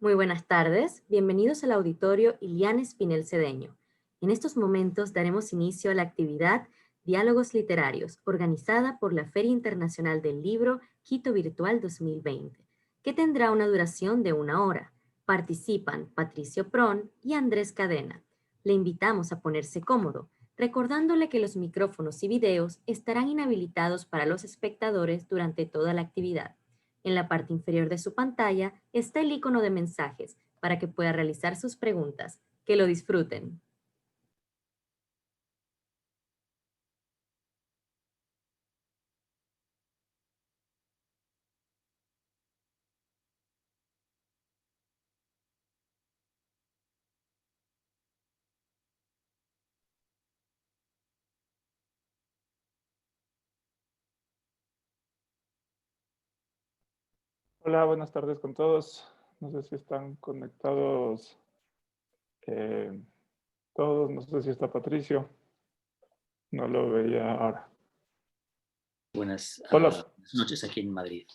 Muy buenas tardes, bienvenidos al auditorio Iliana Espinel Cedeño. En estos momentos daremos inicio a la actividad Diálogos Literarios, organizada por la Feria Internacional del Libro Quito Virtual 2020, que tendrá una duración de 1 hora. Participan Patricio Pron y Andrés Cadena. Le invitamos a ponerse cómodo, recordándole que los micrófonos y videos estarán inhabilitados para los espectadores durante toda la actividad. En la parte inferior de su pantalla está el icono de mensajes para que pueda realizar sus preguntas. Que lo disfruten. Hola, buenas tardes con todos. No sé si están conectados todos. No sé si está Patricio. No lo veía ahora. Buenas Hola. noches aquí en Madrid.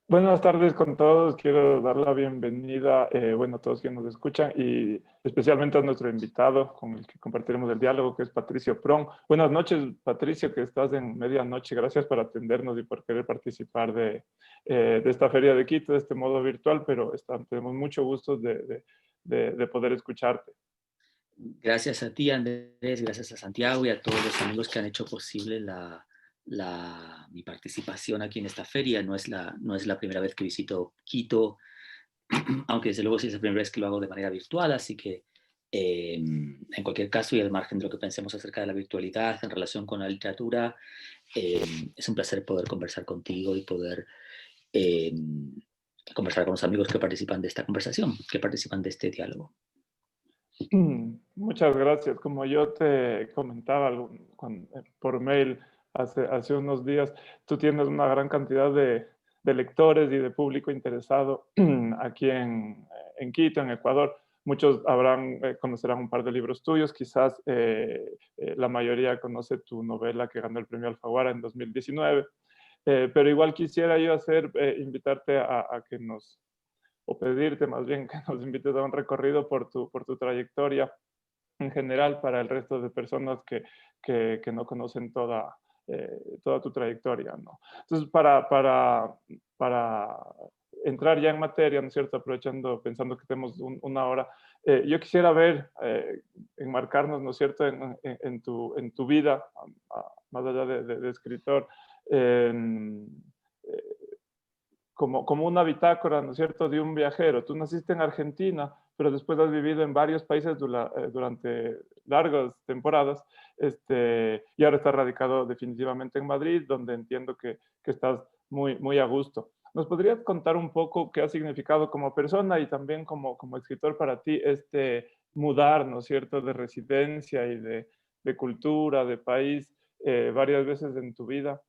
Buenas tardes con todos. Quiero dar la bienvenida, a todos quienes nos escuchan y especialmente a nuestro invitado con el que compartiremos el diálogo, que es Patricio Pron. Buenas noches, Patricio, que estás en medianoche. Gracias por atendernos y por querer participar de esta Feria de Quito, de este modo virtual, pero tenemos mucho gusto de poder escucharte. Gracias a ti, Andrés, gracias a Santiago y a todos los amigos que han hecho posible mi participación aquí en esta feria. No es la primera vez que visito Quito, aunque desde luego sí es la primera vez que lo hago de manera virtual, así que en cualquier caso y al margen de lo que pensemos acerca de la virtualidad en relación con la literatura, es un placer poder conversar contigo y poder conversar con los amigos que participan de esta conversación, que participan de este diálogo. Muchas gracias. Como yo te comentaba por mail hace unos días, tú tienes una gran cantidad de lectores y de público interesado aquí en Quito, en Ecuador. Muchos conocerán un par de libros tuyos, quizás la mayoría conoce tu novela que ganó el premio Alfaguara en 2019, pero igual quisiera yo invitarte a que o pedirte más bien que nos invites a un recorrido por tu trayectoria en general para el resto de personas que no conocen toda tu trayectoria, ¿no? Entonces, para entrar ya en materia, ¿no es cierto? Pensando que tenemos 1 hora, yo quisiera enmarcarnos, ¿no es cierto?, en tu vida, más allá de escritor, en, como una bitácora, ¿no es cierto?, de un viajero. Tú naciste en Argentina, pero después has vivido en varios países durante largas temporadas, y ahora estás radicado definitivamente en Madrid, donde entiendo que estás muy, muy a gusto. ¿Nos podrías contar un poco qué ha significado como persona y también como escritor para ti mudar, ¿no es cierto?, de residencia y de cultura, de país, varias veces en tu vida?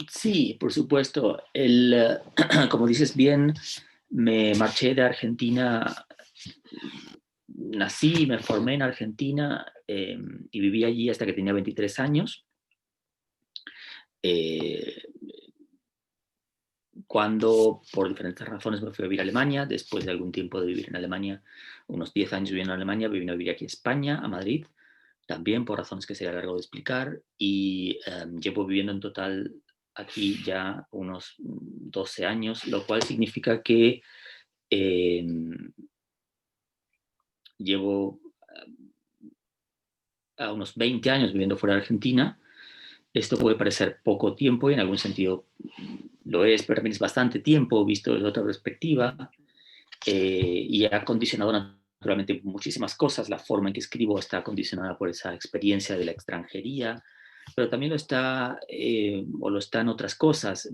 Sí, por supuesto. Como dices bien, me marché de Argentina, nací, me formé en Argentina y viví allí hasta que tenía 23 años. Cuando por diferentes razones me fui a vivir a Alemania, después de algún tiempo de vivir en Alemania, unos 10 años viviendo en Alemania, vine a vivir aquí a España, a Madrid, también por razones que sería largo de explicar, y llevo viviendo en total aquí ya unos 12 años, lo cual significa que llevo a unos 20 años viviendo fuera de Argentina. Esto puede parecer poco tiempo y en algún sentido lo es, pero también es bastante tiempo visto desde otra perspectiva, y ha condicionado naturalmente muchísimas cosas. La forma en que escribo está condicionada por esa experiencia de la extranjería, pero también lo está, o lo están otras cosas.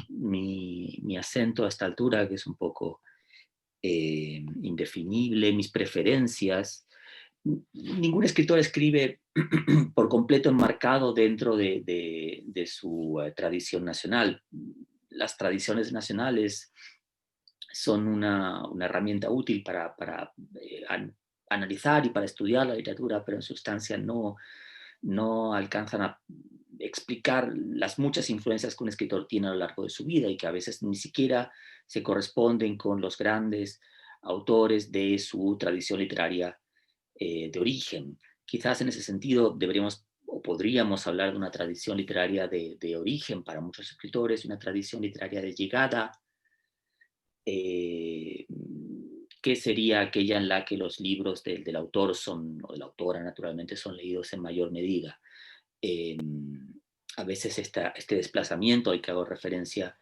Mi acento a esta altura, que es un poco indefinible, mis preferencias. Ningún escritor escribe por completo enmarcado dentro de su tradición nacional. Las tradiciones nacionales son una herramienta útil para analizar y para estudiar la literatura, pero en sustancia no alcanzan a explicar las muchas influencias que un escritor tiene a lo largo de su vida y que a veces ni siquiera se corresponden con los grandes autores de su tradición literaria de origen. Quizás en ese sentido deberíamos o podríamos hablar de una tradición literaria de origen para muchos escritores, una tradición literaria de llegada, que sería aquella en la que los libros del autor o de la autora naturalmente son leídos en mayor medida. Eh, a veces este desplazamiento al que hago referencia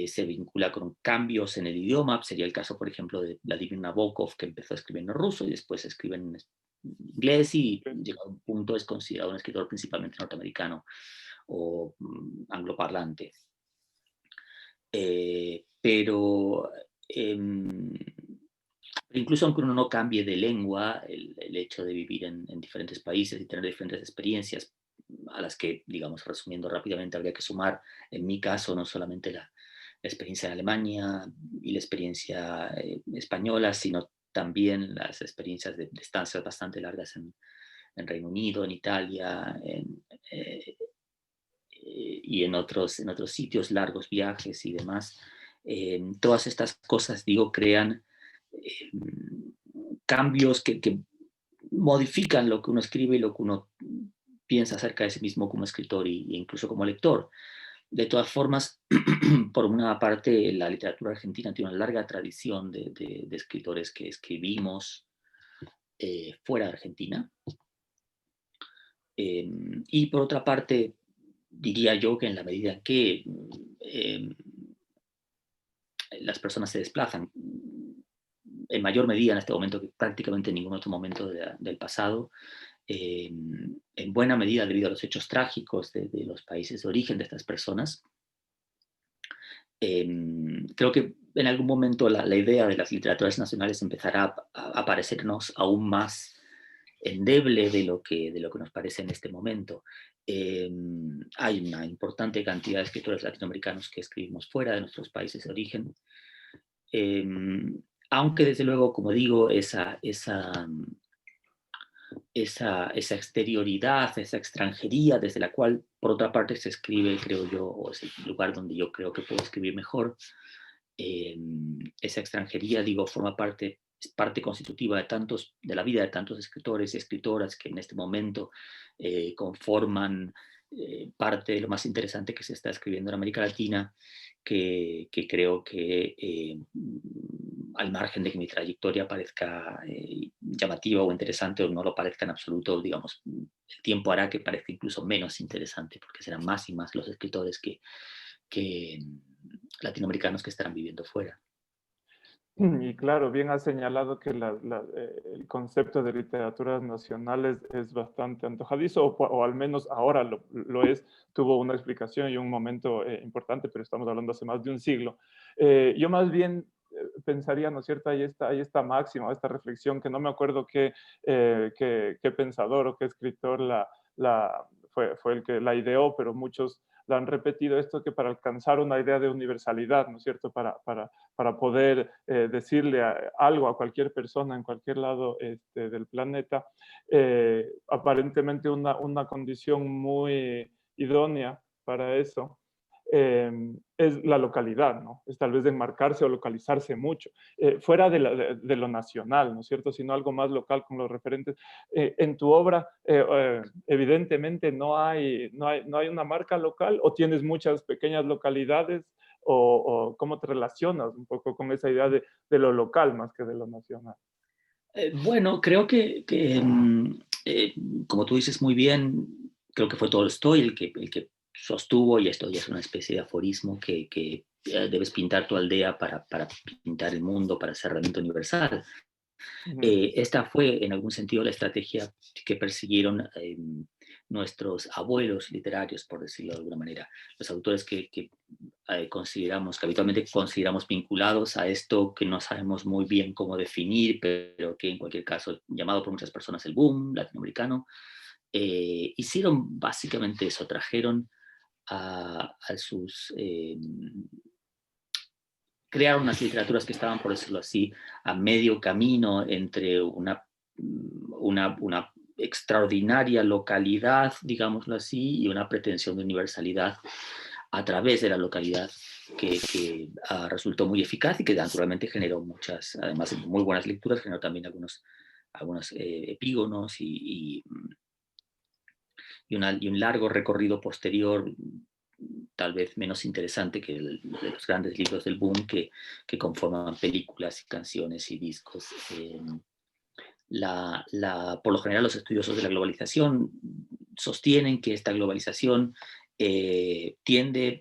se vincula con cambios en el idioma. Sería el caso, por ejemplo, de Vladimir Nabokov, que empezó a escribir en ruso y después escribe en inglés y llegado a un punto es considerado un escritor principalmente norteamericano o angloparlante. Pero incluso aunque uno no cambie de lengua, el hecho de vivir en diferentes países y tener diferentes experiencias, a las que, digamos, resumiendo rápidamente, habría que sumar, en mi caso, no solamente la experiencia en Alemania y la experiencia española, sino también las experiencias de estancias bastante largas en Reino Unido, en Italia, y en otros sitios, largos viajes y demás. Todas estas cosas, digo, crean cambios que modifican lo que uno escribe y lo que uno piensa acerca de sí mismo como escritor e incluso como lector. De todas formas, por una parte, la literatura argentina tiene una larga tradición de escritores que escribimos fuera de Argentina. Y por otra parte, diría yo que en la medida en que las personas se desplazan en mayor medida en este momento que prácticamente en ningún otro momento del pasado, en buena medida debido a los hechos trágicos de los países de origen de estas personas. Creo que en algún momento la idea de las literaturas nacionales empezará a parecernos aún más endeble de lo que nos parece en este momento. Hay una importante cantidad de escritores latinoamericanos que escribimos fuera de nuestros países de origen, aunque desde luego, como digo, esa exterioridad, esa extranjería desde la cual, por otra parte, se escribe, creo yo, o es el lugar donde yo creo que puedo escribir mejor. Esa extranjería, digo, es parte constitutiva de la vida de tantos escritores y escritoras que en este momento conforman parte de lo más interesante que se está escribiendo en América Latina, que creo que al margen de que mi trayectoria parezca llamativa o interesante o no lo parezca en absoluto, digamos, el tiempo hará que parezca incluso menos interesante, porque serán más y más los escritores que latinoamericanos que estarán viviendo fuera. Y claro, bien has señalado que el concepto de literaturas nacionales es bastante antojadizo, o al menos ahora lo es. Tuvo una explicación y un momento importante, pero estamos hablando hace más de un siglo. Yo más bien pensaría, ¿no es cierto? Hay esta máxima, esta reflexión, que no me acuerdo qué pensador o qué escritor fue el que la ideó, pero muchos la han repetido, esto, que para alcanzar una idea de universalidad, ¿no es cierto? Para poder decirle algo a cualquier persona en cualquier lado del planeta, aparentemente una condición muy idónea para eso es la localidad, ¿no? Es tal vez enmarcarse o localizarse mucho, fuera de lo nacional, ¿no es cierto? Sino algo más local con los referentes. En tu obra, evidentemente no hay una marca local, o tienes muchas pequeñas localidades, o cómo te relacionas un poco con esa idea de lo local más que de lo nacional. Bueno, creo que como tú dices muy bien, creo que fue Tolstoy el que sostuvo, y esto ya es una especie de aforismo, que debes pintar tu aldea para pintar el mundo, para ser realmente universal. Esta fue en algún sentido la estrategia que persiguieron nuestros abuelos literarios, por decirlo de alguna manera, los autores que habitualmente consideramos vinculados a esto que no sabemos muy bien cómo definir, pero que en cualquier caso, llamado por muchas personas el boom latinoamericano, hicieron básicamente eso, trajeron a sus... crearon unas literaturas que estaban, por decirlo así, a medio camino entre una extraordinaria localidad, digámoslo así, y una pretensión de universalidad a través de la localidad, resultó muy eficaz y que naturalmente generó además de muy buenas lecturas, generó también algunos epígonos y un largo recorrido posterior, tal vez menos interesante que el de los grandes libros del boom que conforman películas y canciones y discos. Por lo general, los estudiosos de la globalización sostienen que esta globalización tiende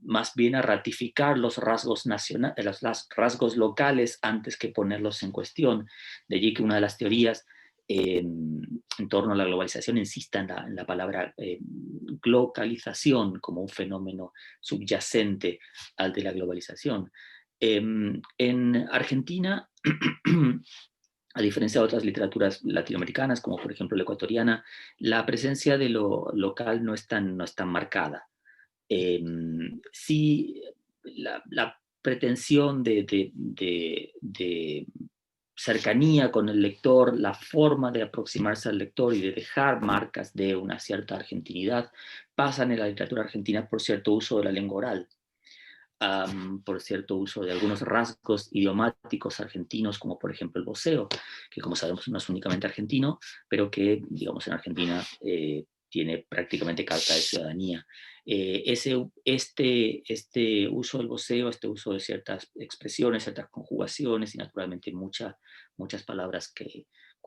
más bien a ratificar los rasgos los rasgos locales antes que ponerlos en cuestión. De allí que una de las teorías en torno a la globalización insista en la palabra globalización como un fenómeno subyacente al de la globalización. En Argentina, a diferencia de otras literaturas latinoamericanas, como por ejemplo la ecuatoriana, la presencia de lo local no es tan marcada. Sí, la pretensión de cercanía con el lector, la forma de aproximarse al lector y de dejar marcas de una cierta argentinidad, pasan en la literatura argentina por cierto uso de la lengua oral. Por cierto uso de algunos rasgos idiomáticos argentinos, como por ejemplo el voceo, que como sabemos no es únicamente argentino, pero que, digamos, en Argentina tiene prácticamente carta de ciudadanía. Este uso del voceo, este uso de ciertas expresiones, ciertas conjugaciones y naturalmente muchas palabras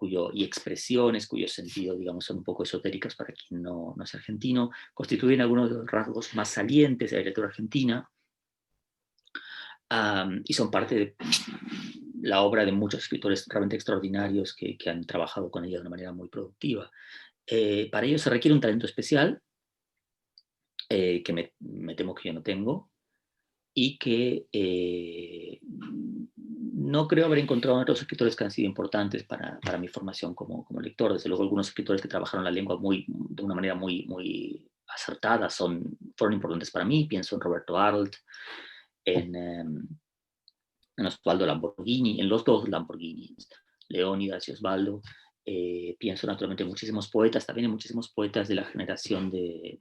y expresiones cuyo sentido, digamos, son un poco esotéricas para quien no es argentino, constituyen algunos de los rasgos más salientes de la literatura argentina. Y son parte de la obra de muchos escritores realmente extraordinarios que han trabajado con ella de una manera muy productiva. Para ello se requiere un talento especial, que me temo que yo no tengo, y que no creo haber encontrado en otros escritores que han sido importantes para mi formación como lector. Desde luego, algunos escritores que trabajaron la lengua de una manera muy acertada fueron importantes para mí. Pienso en Roberto Arlt, en Osvaldo Lamborghini, en los dos Lamborghini, Leónidas y Osvaldo. Pienso naturalmente en muchísimos poetas, también en muchísimos poetas de la generación de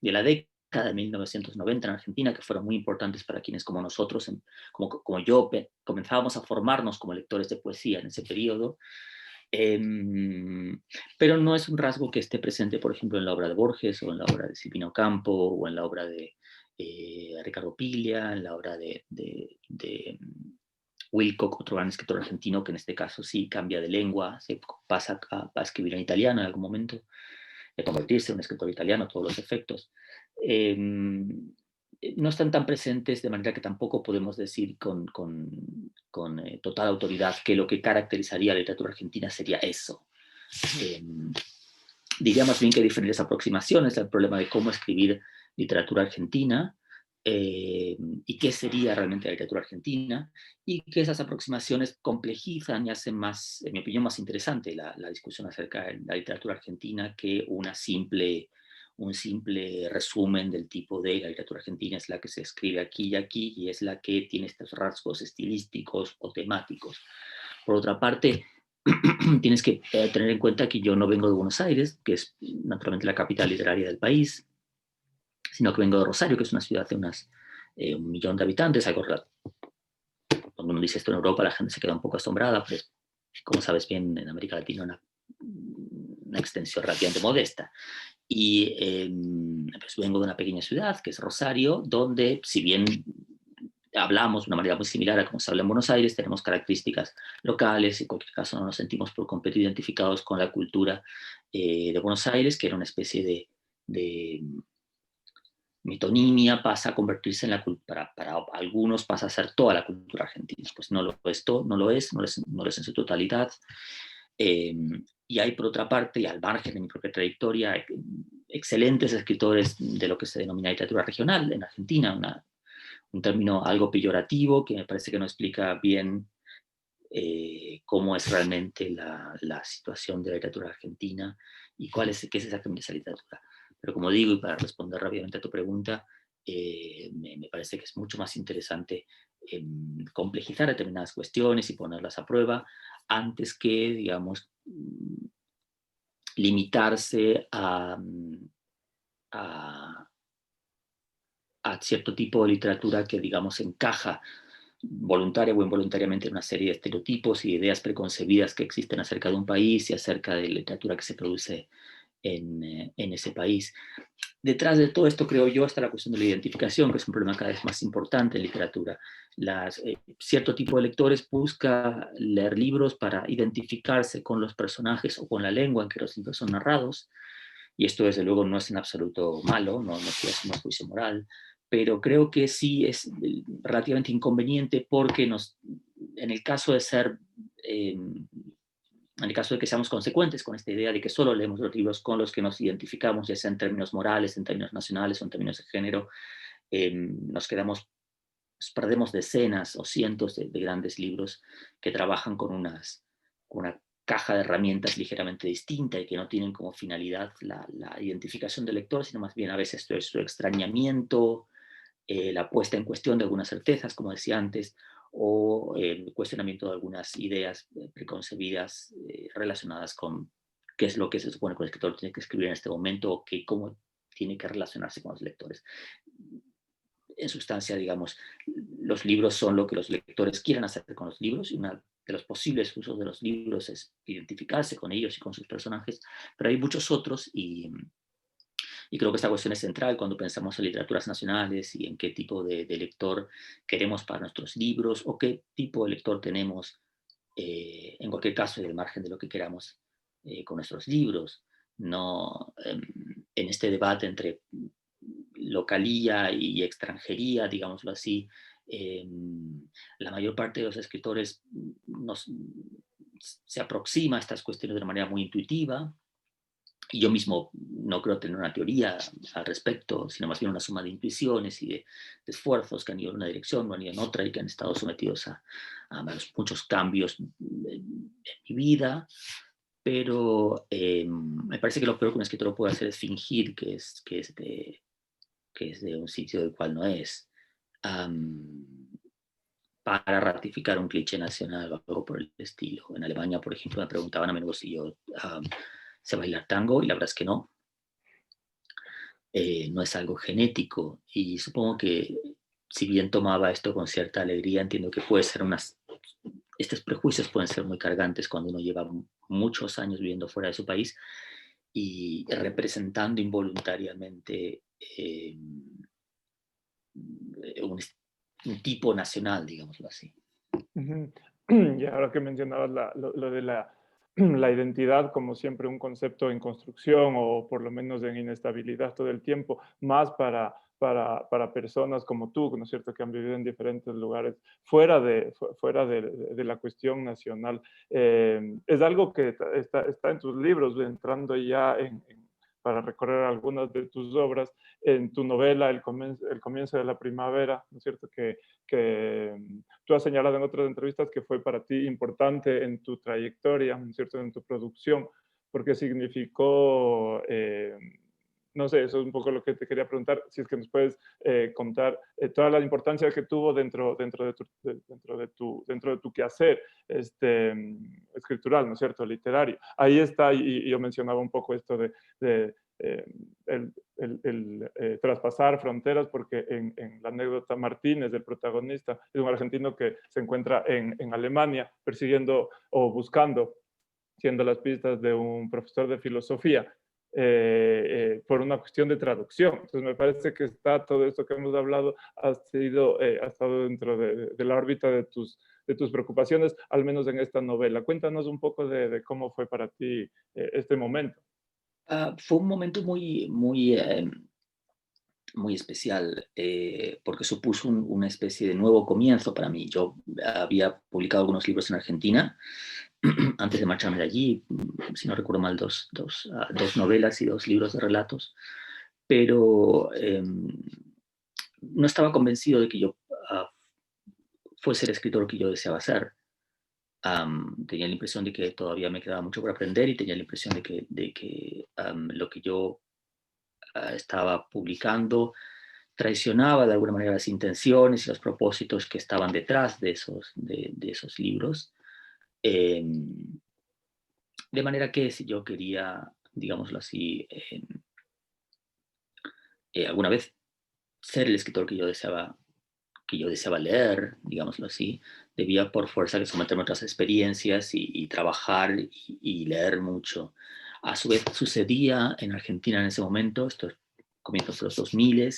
la década de 1990 en Argentina, que fueron muy importantes para quienes como nosotros, como yo, comenzábamos a formarnos como lectores de poesía en ese periodo. Pero no es un rasgo que esté presente, por ejemplo, en la obra de Borges o en la obra de Silvino Ocampo o en la obra de Ricardo Piglia, en la obra de Wilcock, otro gran escritor argentino que en este caso sí cambia de lengua, se pasa a escribir en italiano en algún momento, de convertirse en un escritor italiano a todos los efectos. No están tan presentes, de manera que tampoco podemos decir con total autoridad que lo que caracterizaría a la literatura argentina sería eso. Diría más bien que hay diferentes aproximaciones al problema de cómo escribir literatura argentina y qué sería realmente la literatura argentina, y que esas aproximaciones complejizan y hacen más, en mi opinión, más interesante la discusión acerca de la literatura argentina que un simple resumen del tipo de la literatura argentina es la que se escribe aquí y aquí y es la que tiene estos rasgos estilísticos o temáticos. Por otra parte, tienes que tener en cuenta que yo no vengo de Buenos Aires, que es naturalmente la capital literaria del país, sino que vengo de Rosario, que es una ciudad de 1 millón de habitantes. Cuando uno dice esto en Europa, la gente se queda un poco asombrada, pero como sabes bien, en América Latina una extensión relativamente modesta. Y pues vengo de una pequeña ciudad, que es Rosario, donde, si bien hablamos de una manera muy similar a como se habla en Buenos Aires, tenemos características locales, y en cualquier caso no nos sentimos por completo identificados con la cultura de Buenos Aires, que era una especie de metonimia, pasa a convertirse en la cultura, para algunos pasa a ser toda la cultura argentina. Pues no lo es en su totalidad. Y hay, por otra parte, y al margen de mi propia trayectoria, excelentes escritores de lo que se denomina literatura regional en Argentina, un término algo peyorativo que me parece que no explica bien cómo es realmente la situación de la literatura argentina y qué es exactamente esa literatura. Pero como digo, y para responder rápidamente a tu pregunta, me parece que es mucho más interesante complejizar determinadas cuestiones y ponerlas a prueba antes que, digamos, limitarse a a cierto tipo de literatura que, digamos, encaja voluntaria o involuntariamente en una serie de estereotipos y ideas preconcebidas que existen acerca de un país y acerca de la literatura que se produce en ese país. Detrás de todo esto, creo yo, está la cuestión de la identificación, que es un problema cada vez más importante en literatura. Cierto tipo de lectores busca leer libros para identificarse con los personajes o con la lengua en que los libros son narrados, y esto desde luego no es en absoluto malo, no estoy haciendo un juicio moral, pero creo que sí es relativamente inconveniente porque en el caso de ser... en el caso de que seamos consecuentes con esta idea de que solo leemos los libros con los que nos identificamos, ya sea en términos morales, en términos nacionales o en términos de género, perdemos decenas o cientos de grandes libros que trabajan con una caja de herramientas ligeramente distinta y que no tienen como finalidad la identificación del lector, sino más bien a veces su extrañamiento, la puesta en cuestión de algunas certezas, como decía antes, o el cuestionamiento de algunas ideas preconcebidas relacionadas con qué es lo que se supone que el escritor tiene que escribir en este momento o cómo tiene que relacionarse con los lectores. En sustancia, digamos, los libros son lo que los lectores quieren hacer con los libros, y uno de los posibles usos de los libros es identificarse con ellos y con sus personajes, pero hay muchos otros y creo que esta cuestión es central cuando pensamos en literaturas nacionales y en qué tipo de lector queremos para nuestros libros o qué tipo de lector tenemos, en cualquier caso, y al margen de lo que queramos, con nuestros libros. No, en este debate entre localía y extranjería, digámoslo así, eh, la mayor parte de los escritores se aproxima a estas cuestiones de una manera muy intuitiva. Y yo mismo no creo tener una teoría al respecto, sino más bien una suma de intuiciones y de esfuerzos que han ido en una dirección o han ido en otra y que han estado sometidos a muchos cambios en mi vida. Pero me parece que lo peor que un escritor puede hacer es fingir que es de un sitio del cual no es, para ratificar un cliché nacional o algo por el estilo. En Alemania, por ejemplo, me preguntaban a menudo si yo sé bailar tango, y la verdad es que no. No es algo genético, y supongo que si bien tomaba esto con cierta alegría, entiendo que estos prejuicios pueden ser muy cargantes cuando uno lleva muchos años viviendo fuera de su país y representando involuntariamente un, un tipo nacional, digámoslo así. Ujú. Y ahora que mencionabas lo de la identidad como siempre un concepto en construcción o por lo menos en inestabilidad todo el tiempo, más para personas como tú, ¿no es cierto?, que han vivido en diferentes lugares fuera de la cuestión nacional. Es algo que está en tus libros, entrando ya para recorrer algunas de tus obras, en tu novela El comienzo de la primavera, ¿no es cierto?, que tú has señalado en otras entrevistas que fue para ti importante en tu trayectoria, ¿no es cierto?, en tu producción, porque significó, no sé, eso es un poco lo que te quería preguntar, si es que nos puedes contar toda la importancia que tuvo dentro de tu quehacer escritural, ¿no es cierto?, literario. Ahí está, y yo mencionaba un poco esto de traspasar fronteras, porque en la anécdota Martínez, del protagonista, es un argentino que se encuentra en Alemania persiguiendo o buscando, siendo las pistas de un profesor de filosofía, por una cuestión de traducción. Entonces me parece que está todo esto que hemos hablado ha estado dentro de la órbita de tus preocupaciones, al menos en esta novela. Cuéntanos un poco de cómo fue para ti este momento. Fue un momento muy especial, porque supuso una especie de nuevo comienzo para mí. Yo había publicado algunos libros en Argentina antes de marcharme de allí, si no recuerdo mal, dos novelas y 2 libros de relatos, pero no estaba convencido de que yo fuese el escritor que yo deseaba ser. Tenía la impresión de que todavía me quedaba mucho por aprender, y tenía la impresión de que lo que yo estaba publicando traicionaba de alguna manera las intenciones y los propósitos que estaban detrás de esos libros. Eh, de manera que si yo quería, digámoslo así, alguna vez ser el escritor que yo deseaba leer, digámoslo así, debía por fuerza que someterme a otras experiencias y trabajar y leer mucho. A su vez sucedía en Argentina en ese momento, esto es comienzos de los 2000,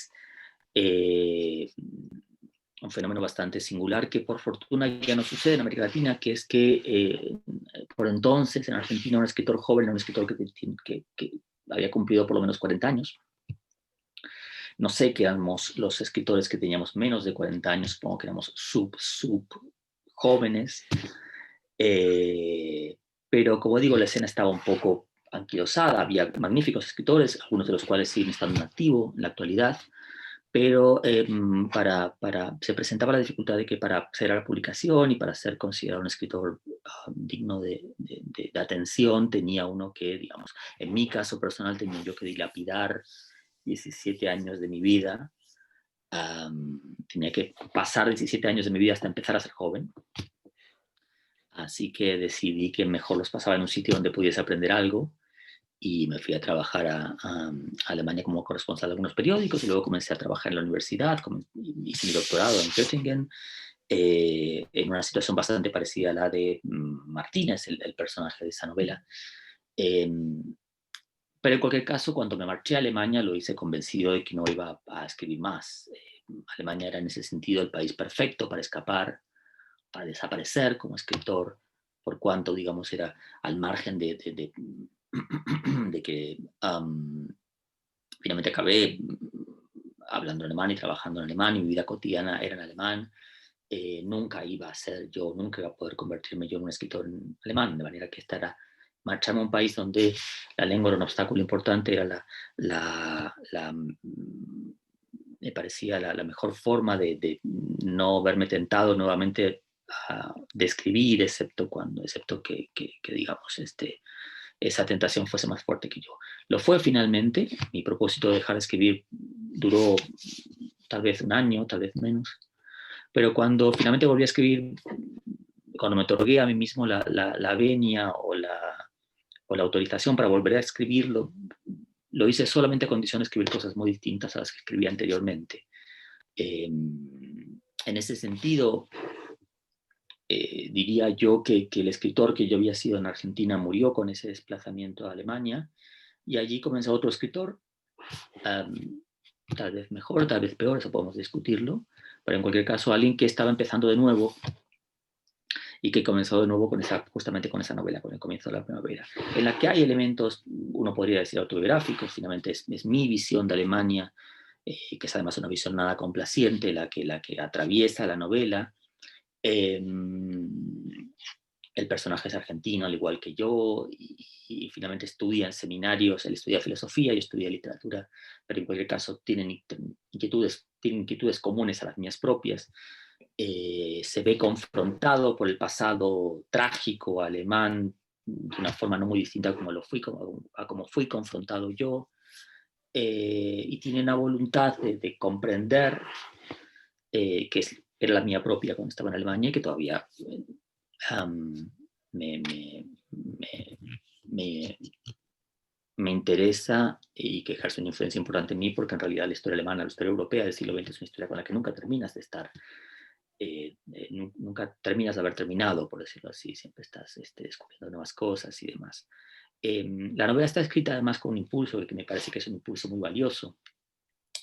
un fenómeno bastante singular que por fortuna ya no sucede en América Latina, que es que por entonces en Argentina un escritor joven era un escritor que había cumplido por lo menos 40 años. No sé qué éramos los escritores que teníamos menos de 40 años, supongo que éramos sub jóvenes, pero como digo, la escena estaba un poco anquilosada, había magníficos escritores, algunos de los cuales siguen estando en activo en la actualidad, pero se presentaba la dificultad de que para acceder a la publicación y para ser considerado un escritor digno de atención, tenía uno que, digamos, en mi caso personal, tenía yo que dilapidar 17 años de mi vida. Tenía que pasar 17 años de mi vida hasta empezar a ser joven. Así que decidí que mejor los pasaba en un sitio donde pudiese aprender algo y me fui a trabajar a Alemania como corresponsal de algunos periódicos y luego comencé a trabajar en la universidad, hice mi doctorado en Göttingen, en una situación bastante parecida a la de Martínez, el personaje de esa novela. Pero en cualquier caso, cuando me marché a Alemania lo hice convencido de que no iba a escribir más. Alemania era en ese sentido el país perfecto para escapar, para desaparecer como escritor, por cuanto, digamos, era al margen de que finalmente acabé hablando alemán y trabajando en alemán, y mi vida cotidiana era en alemán. Nunca iba a ser yo, nunca iba a poder convertirme yo en un escritor en alemán, de manera que esta era marcharme a un país donde la lengua era un obstáculo importante, era me parecía la mejor forma de no verme tentado nuevamente de escribir, excepto que digamos, esa tentación fuese más fuerte que yo. Lo fue finalmente. Mi propósito de dejar de escribir duró tal vez un año, tal vez menos. Pero cuando finalmente volví a escribir, cuando me otorgué a mí mismo la venia o la autorización para volver a escribirlo, lo hice solamente a condición de escribir cosas muy distintas a las que escribía anteriormente. En ese sentido, diría yo que el escritor que yo había sido en Argentina murió con ese desplazamiento a Alemania, y allí comenzó otro escritor, tal vez mejor, tal vez peor, eso podemos discutirlo, pero en cualquier caso alguien que estaba empezando de nuevo y que comenzó de nuevo justamente con esa novela, con el comienzo de la primavera, en la que hay elementos, uno podría decir autobiográficos. Finalmente es mi visión de Alemania, que es además una visión nada complaciente, la que atraviesa la novela. El personaje es argentino, al igual que yo, y finalmente estudia en seminarios. Él estudia filosofía, yo estudié literatura, pero en cualquier caso tienen inquietudes comunes a las mías propias. Se ve confrontado por el pasado trágico alemán de una forma no muy distinta a como fui confrontado yo, y tiene una voluntad de comprender, era la mía propia cuando estaba en Alemania, y que todavía me, me, me interesa y que ejerce una influencia importante en mí, porque en realidad la historia alemana, la historia europea del siglo XX es una historia con la que nunca terminas de estar, nunca terminas de haber terminado, por decirlo así. Siempre estás descubriendo nuevas cosas y demás. La novela está escrita además con un impulso que me parece que es un impulso muy valioso,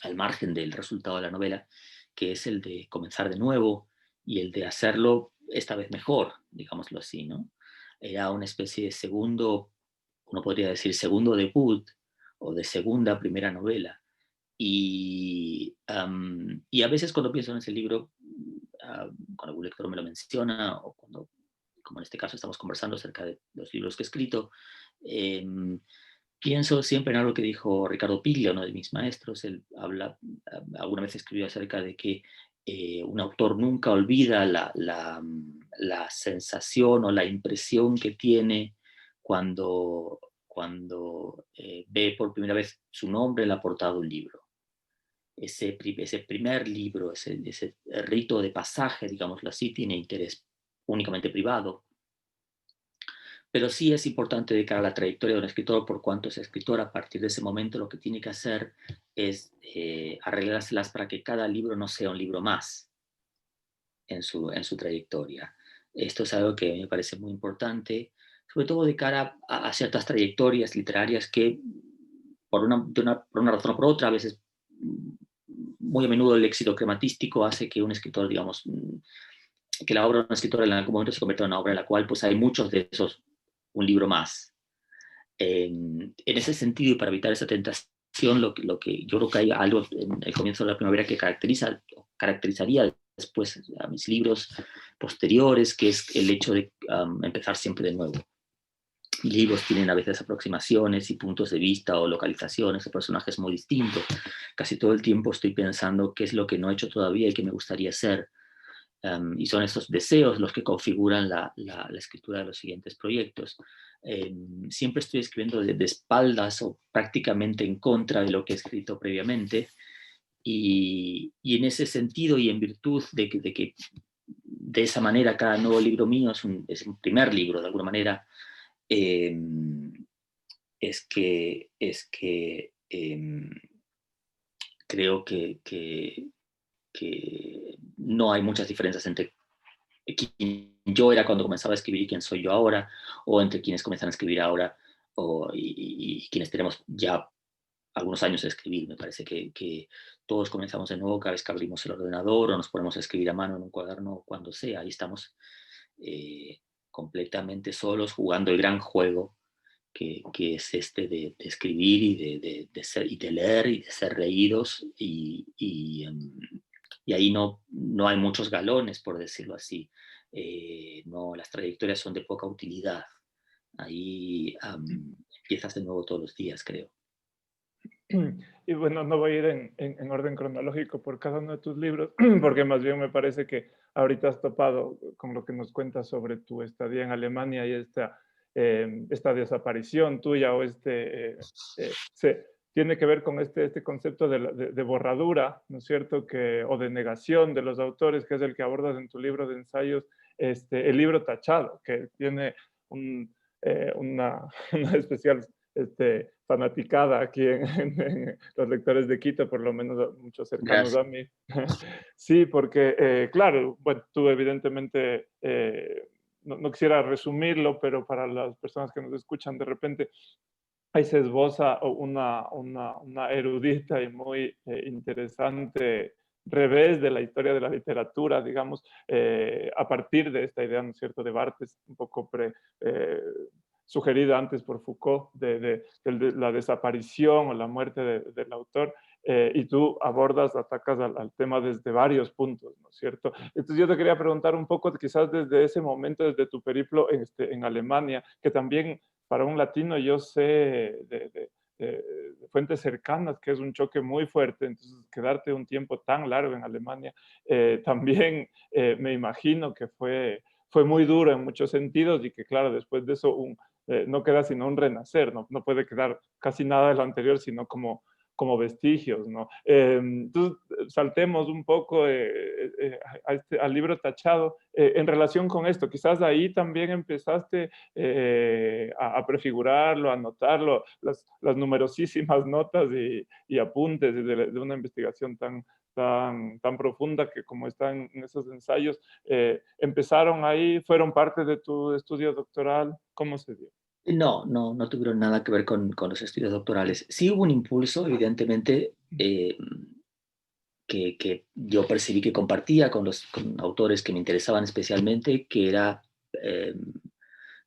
al margen del resultado de la novela, que es el de comenzar de nuevo y el de hacerlo esta vez mejor, digámoslo así, ¿no? Era una especie de segundo, uno podría decir segundo debut, o de segunda primera novela. Y a veces cuando pienso en ese libro, cuando algún lector me lo menciona, o cuando, como en este caso, estamos conversando acerca de los libros que he escrito, pienso siempre en algo que dijo Ricardo Piglia, uno de mis maestros. Él alguna vez escribió acerca de que un autor nunca olvida la sensación o la impresión que tiene cuando ve por primera vez su nombre en la portada de un libro. Ese primer libro, ese rito de pasaje, digámoslo así, tiene interés únicamente privado, pero sí es importante de cara a la trayectoria de un escritor, por cuanto ese escritor a partir de ese momento lo que tiene que hacer es arreglárselas para que cada libro no sea un libro más en su trayectoria. Esto es algo que me parece muy importante, sobre todo de cara a ciertas trayectorias literarias que por una razón o por otra, a veces muy a menudo el éxito crematístico hace que un escritor, digamos, que la obra de un escritor en algún momento se convierta en una obra en la cual pues hay muchos de esos, un libro más. En ese sentido, y para evitar esa tentación, lo que yo creo que hay algo en el comienzo de la primavera que caracterizaría después a mis libros posteriores, que es el hecho de empezar siempre de nuevo. Mis libros tienen a veces aproximaciones y puntos de vista o localizaciones de personajes muy distintos. Casi todo el tiempo estoy pensando qué es lo que no he hecho todavía y qué me gustaría hacer. Y son estos deseos los que configuran la escritura de los siguientes proyectos. Siempre estoy escribiendo de espaldas o prácticamente en contra de lo que he escrito previamente. Y en ese sentido y en virtud de que de esa manera cada nuevo libro mío es un primer libro, de alguna manera, eh, es que creo que no hay muchas diferencias entre quién yo era cuando comenzaba a escribir y quién soy yo ahora, o entre quienes comienzan a escribir ahora y quienes tenemos ya algunos años de escribir. Me parece que todos comenzamos de nuevo cada vez que abrimos el ordenador o nos ponemos a escribir a mano en un cuaderno o cuando sea. Ahí estamos completamente solos jugando el gran juego que es este de escribir y ser, y de leer y de ser reídos y ahí no hay muchos galones, por decirlo así. No, las trayectorias son de poca utilidad. Ahí empiezas de nuevo todos los días, creo. Y bueno, no voy a ir en orden cronológico por cada uno de tus libros, porque más bien me parece que ahorita has topado con lo que nos cuentas sobre tu estadía en Alemania y esta desaparición tuya o tiene que ver con este concepto de borradura, ¿no es cierto? O de negación de los autores, que es el que abordas en tu libro de ensayos, el libro tachado, que tiene una, una especial fanaticada aquí en los lectores de Quito, por lo menos muchos cercanos Gracias. a mí. Sí, porque, claro, bueno, tú evidentemente, no quisiera resumirlo, pero para las personas que nos escuchan de repente, ahí se esboza una erudita y muy interesante revés de la historia de la literatura, digamos, a partir de esta idea, ¿no es cierto?, de Barthes, un poco sugerida antes por Foucault, de la desaparición o la muerte del autor, y tú atacas al tema desde varios puntos, ¿no es cierto? Entonces yo te quería preguntar un poco, quizás desde ese momento, desde tu periplo en Alemania, que también para un latino yo sé de fuentes cercanas que es un choque muy fuerte, entonces quedarte un tiempo tan largo en Alemania, también me imagino que fue muy duro en muchos sentidos y que claro, después de eso no queda sino un renacer, no puede quedar casi nada de lo anterior, sino como vestigios, ¿no? Entonces, saltemos un poco al libro tachado en relación con esto. Quizás ahí también empezaste a prefigurarlo, a anotarlo, las numerosísimas notas y apuntes de una investigación tan profunda que como están en esos ensayos, empezaron ahí, fueron parte de tu estudio doctoral, ¿cómo se dio? No tuvieron nada que ver con los estudios doctorales. Sí hubo un impulso, evidentemente, que yo percibí que compartía con autores que me interesaban especialmente, que era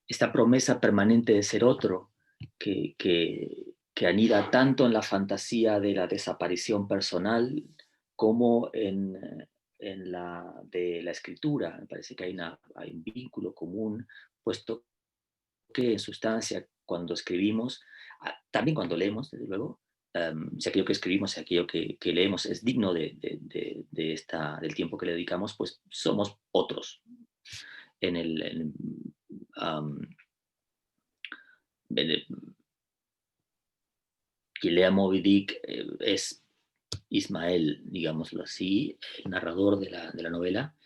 esta promesa permanente de ser otro, que anida tanto en la fantasía de la desaparición personal como en la de la escritura. Me parece que hay un vínculo común, puesto que en sustancia cuando escribimos, también cuando leemos, desde luego, si aquello que escribimos, si aquello que leemos es digno del tiempo que le dedicamos, pues somos otros. En el, um, quien lea Moby Dick es Ismael, digámoslo así, el narrador de la novela,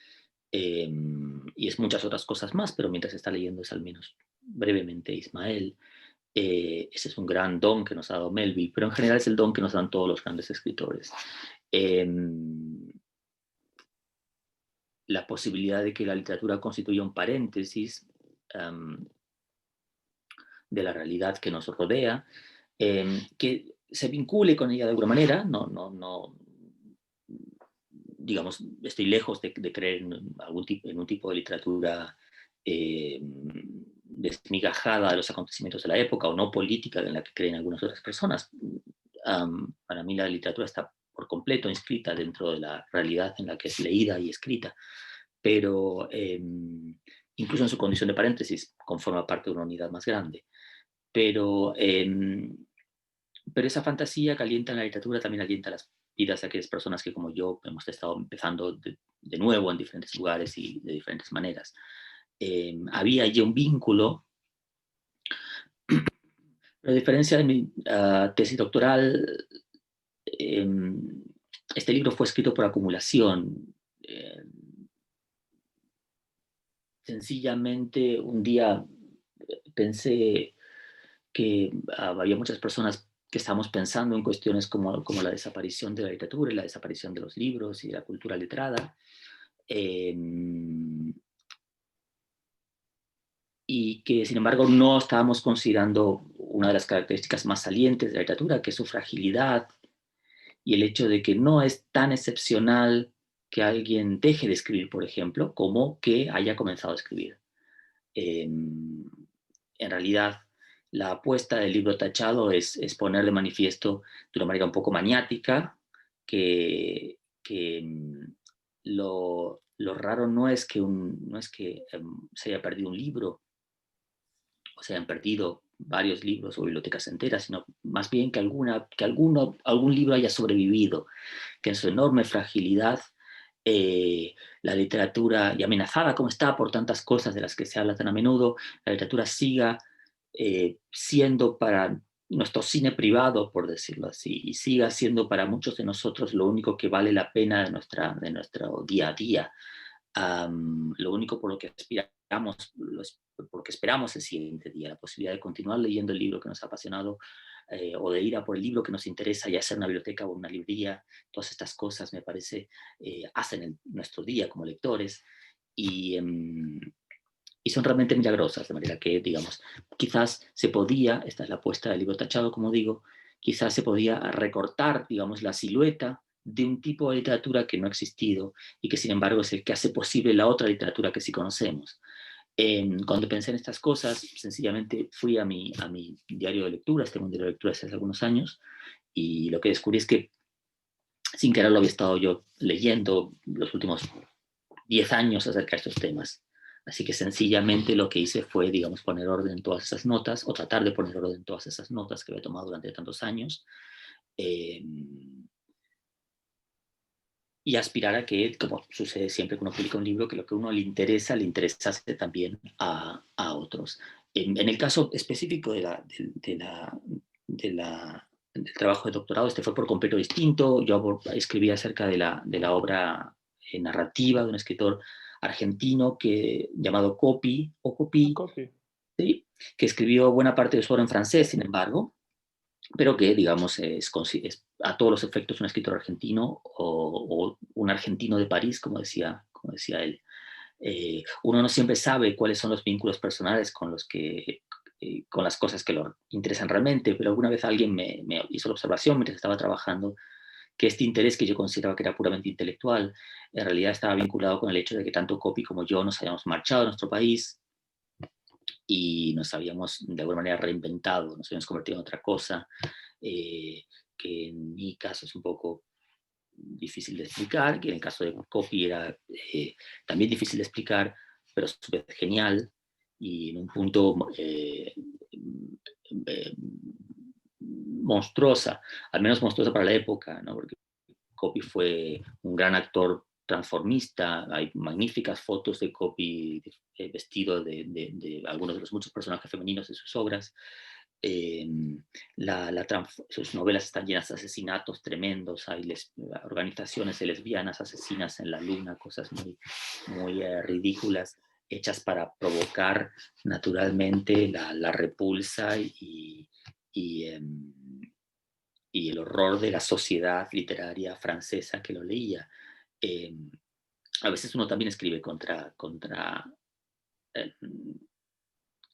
y es muchas otras cosas más, pero mientras está leyendo es al menos brevemente Ismael. Ese es un gran don que nos ha dado Melville, pero en general es el don que nos dan todos los grandes escritores. La posibilidad de que la literatura constituya un paréntesis de la realidad que nos rodea, que se vincule con ella de alguna manera, digamos, estoy lejos de creer en un tipo de literatura desmigajada de los acontecimientos de la época o no política en la que creen algunas otras personas. Para mí la literatura está por completo inscrita dentro de la realidad en la que es leída y escrita, pero incluso en su condición de paréntesis conforma parte de una unidad más grande. Pero esa fantasía que alienta en la literatura también alienta las vidas de aquellas personas que, como yo, hemos estado empezando de nuevo en diferentes lugares y de diferentes maneras. Había allí un vínculo, pero a diferencia de mi tesis doctoral, este libro fue escrito por acumulación. Sencillamente un día pensé que había muchas personas que estamos pensando en cuestiones como la desaparición de la literatura y la desaparición de los libros y de la cultura letrada. Y que, sin embargo, no estábamos considerando una de las características más salientes de la literatura, que es su fragilidad y el hecho de que no es tan excepcional que alguien deje de escribir, por ejemplo, como que haya comenzado a escribir. En realidad, la apuesta del libro tachado es poner de manifiesto de una manera un poco maniática que lo raro no es que se haya perdido un libro o se hayan perdido varios libros o bibliotecas enteras, sino más bien que algún libro haya sobrevivido, que en su enorme fragilidad la literatura, y amenazada como está por tantas cosas de las que se habla tan a menudo, la literatura siga siendo para nuestro cine privado, por decirlo así, y siga siendo para muchos de nosotros lo único que vale la pena de nuestro día a día. Lo único por lo que aspiramos, porque esperamos el siguiente día, la posibilidad de continuar leyendo el libro que nos ha apasionado o de ir a por el libro que nos interesa, ya sea una biblioteca o una librería. Todas estas cosas, me parece, hacen nuestro día como lectores y son realmente milagrosas, de manera que, digamos, quizás se podía, esta es la apuesta del libro tachado, como digo, quizás se podía recortar, digamos, la silueta de un tipo de literatura que no ha existido y que, sin embargo, es el que hace posible la otra literatura que sí conocemos. Cuando pensé en estas cosas, sencillamente fui a mi diario de lecturas, tengo un diario de lecturas hace algunos años, y lo que descubrí es que, sin querer, lo había estado yo leyendo los últimos 10 años acerca de estos temas. Así que sencillamente lo que hice fue, digamos, poner orden en todas esas notas, o tratar de poner orden en todas esas notas que había tomado durante tantos años, y aspirar a que, como sucede siempre que uno publica un libro, que lo que a uno le interesase también a otros. En el caso específico del trabajo de doctorado, este fue por completo distinto. Yo escribí acerca de la obra narrativa de un escritor argentino llamado Copy, ¿sí? Que escribió buena parte de su obra en francés, sin embargo, pero que, digamos, es a todos los efectos un escritor argentino o un argentino de París, como decía él. Uno no siempre sabe cuáles son los vínculos personales con las cosas que lo interesan realmente, pero alguna vez alguien me hizo la observación mientras estaba trabajando que este interés que yo consideraba que era puramente intelectual, en realidad estaba vinculado con el hecho de que tanto Copy como yo nos habíamos marchado de nuestro país y nos habíamos de alguna manera reinventado, nos habíamos convertido en otra cosa, que en mi caso es un poco difícil de explicar, que en el caso de Copy era también difícil de explicar, pero a su vez genial, y en un punto monstruosa, al menos monstruosa para la época, ¿no? Porque Copy fue un gran actor transformista, hay magníficas fotos de Copy vestido de algunos de los muchos personajes femeninos de sus obras. Sus novelas están llenas de asesinatos tremendos, hay organizaciones de lesbianas asesinas en la luna, cosas muy, muy ridículas. hechas para provocar naturalmente la repulsa y el horror de la sociedad literaria francesa que lo leía. A veces uno también escribe eh,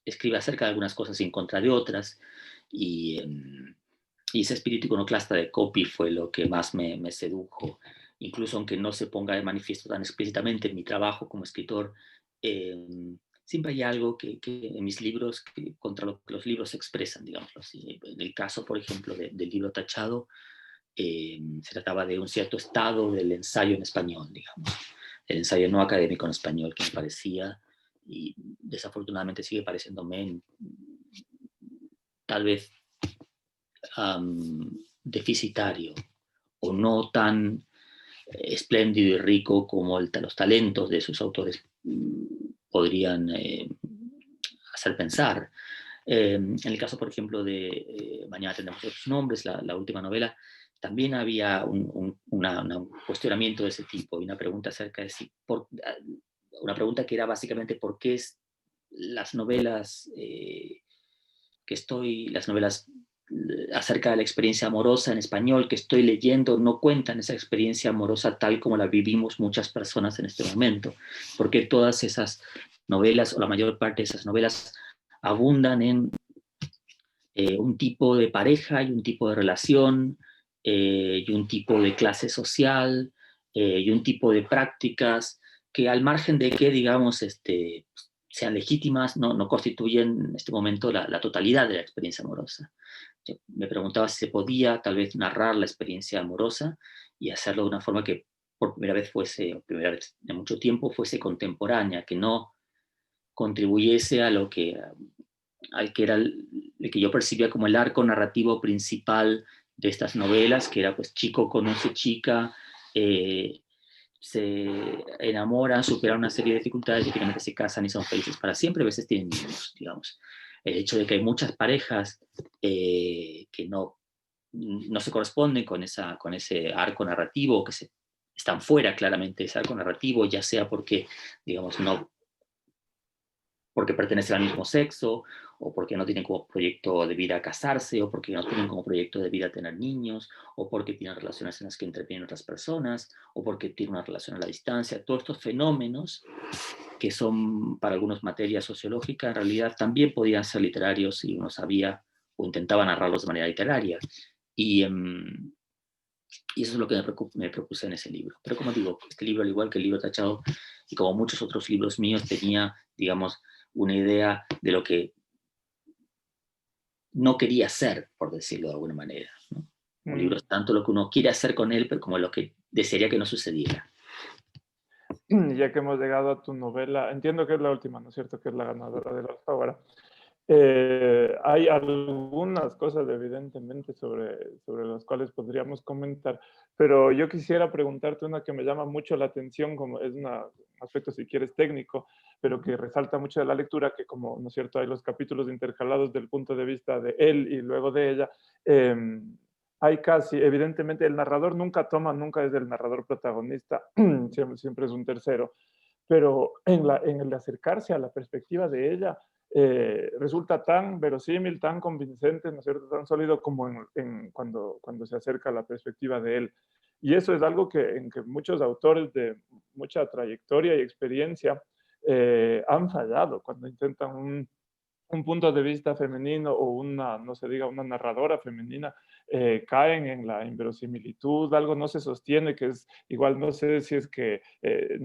escribe acerca de algunas cosas y en contra de otras, y ese espíritu iconoclasta de Copy fue lo que más me sedujo, incluso aunque no se ponga de manifiesto tan explícitamente en mi trabajo como escritor. Siempre hay algo que en mis libros, contra lo que los libros expresan, digámoslo así. En el caso, por ejemplo, del libro Tachado, se trataba de un cierto estado del ensayo en español, digamos, el ensayo no académico en español, que me parecía, y desafortunadamente sigue pareciéndome tal vez deficitario o no tan espléndido y rico como los talentos de sus autores podrían hacer pensar. En el caso, por ejemplo, de Mañana tendremos otros nombres, la última novela, también había un cuestionamiento de ese tipo y una pregunta acerca de si, una pregunta que era básicamente por qué las novelas las novelas acerca de la experiencia amorosa en español que estoy leyendo no cuentan esa experiencia amorosa tal como la vivimos muchas personas en este momento, porque todas esas novelas, o la mayor parte de esas novelas, abundan en un tipo de pareja y un tipo de relación y un tipo de clase social y un tipo de prácticas que al margen de que, digamos, sean legítimas, no constituyen en este momento la totalidad de la experiencia amorosa. Yo me preguntaba si se podía tal vez narrar la experiencia amorosa y hacerlo de una forma que por primera vez de mucho tiempo, fuese contemporánea, que no contribuyese a lo que al que era el que yo percibía como el arco narrativo principal de estas novelas, que era pues chico conoce chica, se enamoran, superan una serie de dificultades y finalmente se casan y son felices para siempre, a veces tienen niños, digamos. El hecho de que hay muchas parejas que no se corresponden con ese arco narrativo, que están fuera claramente de ese arco narrativo, ya sea porque, digamos, no porque pertenecen al mismo sexo, o porque no tienen como proyecto de vida casarse, o porque no tienen como proyecto de vida tener niños, o porque tienen relaciones en las que intervienen otras personas, o porque tienen una relación a la distancia. Todos estos fenómenos, que son para algunos materia sociológica, en realidad también podían ser literarios si uno sabía o intentaba narrarlos de manera literaria. Y eso es lo que me propuse en ese libro. Pero como digo, este libro, al igual que el libro Tachado, y como muchos otros libros míos, tenía, digamos, una idea de lo que no quería hacer, por decirlo de alguna manera, ¿no? Un libro es tanto lo que uno quiere hacer con él, pero como lo que desearía que no sucediera. Ya que hemos llegado a tu novela, entiendo que es la última, ¿no es cierto? Que es la ganadora de la Alfaguara. Hay algunas cosas evidentemente sobre las cuales podríamos comentar, pero yo quisiera preguntarte una que me llama mucho la atención, como es un aspecto, si quieres, técnico, pero que resalta mucho de la lectura, que como, ¿no es cierto?, hay los capítulos intercalados del punto de vista de él y luego de ella. Hay casi, evidentemente, el narrador nunca es el narrador protagonista, siempre es un tercero, pero en el acercarse a la perspectiva de ella, resulta tan verosímil, tan convincente, ¿no es cierto?, tan sólido como cuando se acerca a la perspectiva de él. Y eso es algo en que muchos autores de mucha trayectoria y experiencia han fallado cuando intentan un punto de vista femenino o no se diga, una narradora femenina, caen en la inverosimilitud, algo no se sostiene, que es igual, no sé si es que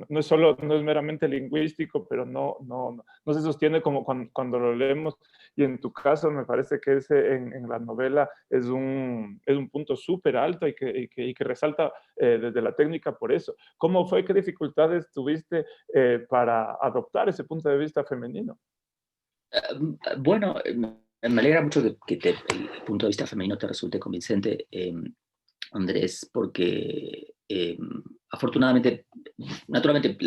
no es meramente lingüístico, pero no se sostiene como cuando lo leemos. Y en tu caso me parece que ese en la novela es un punto súper alto y que resalta desde la técnica por eso. ¿Cómo fue? ¿Qué dificultades tuviste para adoptar ese punto de vista femenino? Bueno, me alegra mucho que el punto de vista femenino te resulte convincente, Andrés, porque afortunadamente, naturalmente,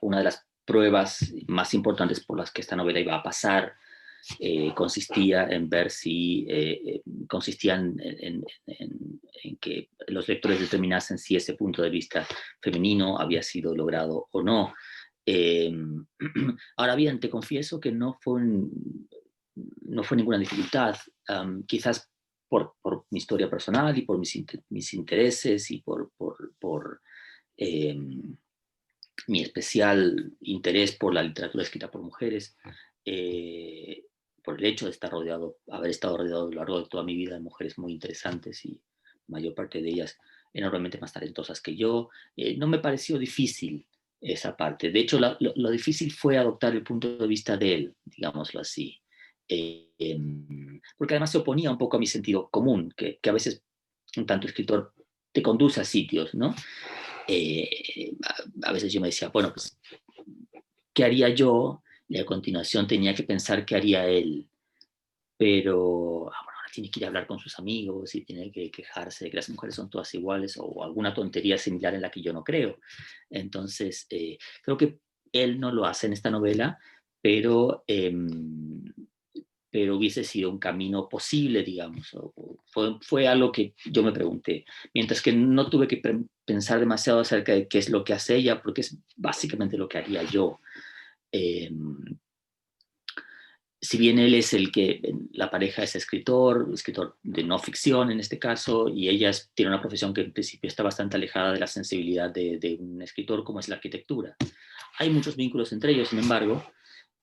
una de las pruebas más importantes por las que esta novela iba a pasar consistía en ver si consistían en que los lectores determinasen si ese punto de vista femenino había sido logrado o no. Ahora bien, te confieso que no fue ninguna dificultad, quizás por mi historia personal y por mis intereses y por mi especial interés por la literatura escrita por mujeres, por el hecho de haber estado rodeado a lo largo de toda mi vida de mujeres muy interesantes y la mayor parte de ellas enormemente más talentosas que yo, no me pareció difícil esa parte. De hecho, lo difícil fue adoptar el punto de vista de él, digámoslo así. Porque además se oponía un poco a mi sentido común, que a veces un tanto escritor te conduce a sitios, ¿no? A veces yo me decía, bueno, pues, ¿qué haría yo? Y a continuación tenía que pensar qué haría él. Pero bueno, ahora tiene que ir a hablar con sus amigos y tiene que quejarse de que las mujeres son todas iguales o alguna tontería similar en la que yo no creo. Entonces, creo que él no lo hace en esta novela, pero, pero hubiese sido un camino posible, digamos. Fue algo que yo me pregunté. Mientras que no tuve que pensar demasiado acerca de qué es lo que hace ella, porque es básicamente lo que haría yo. Si bien él es la pareja es escritor de no ficción en este caso, y ella tiene una profesión que en principio está bastante alejada de la sensibilidad de un escritor como es la arquitectura. Hay muchos vínculos entre ellos, sin embargo,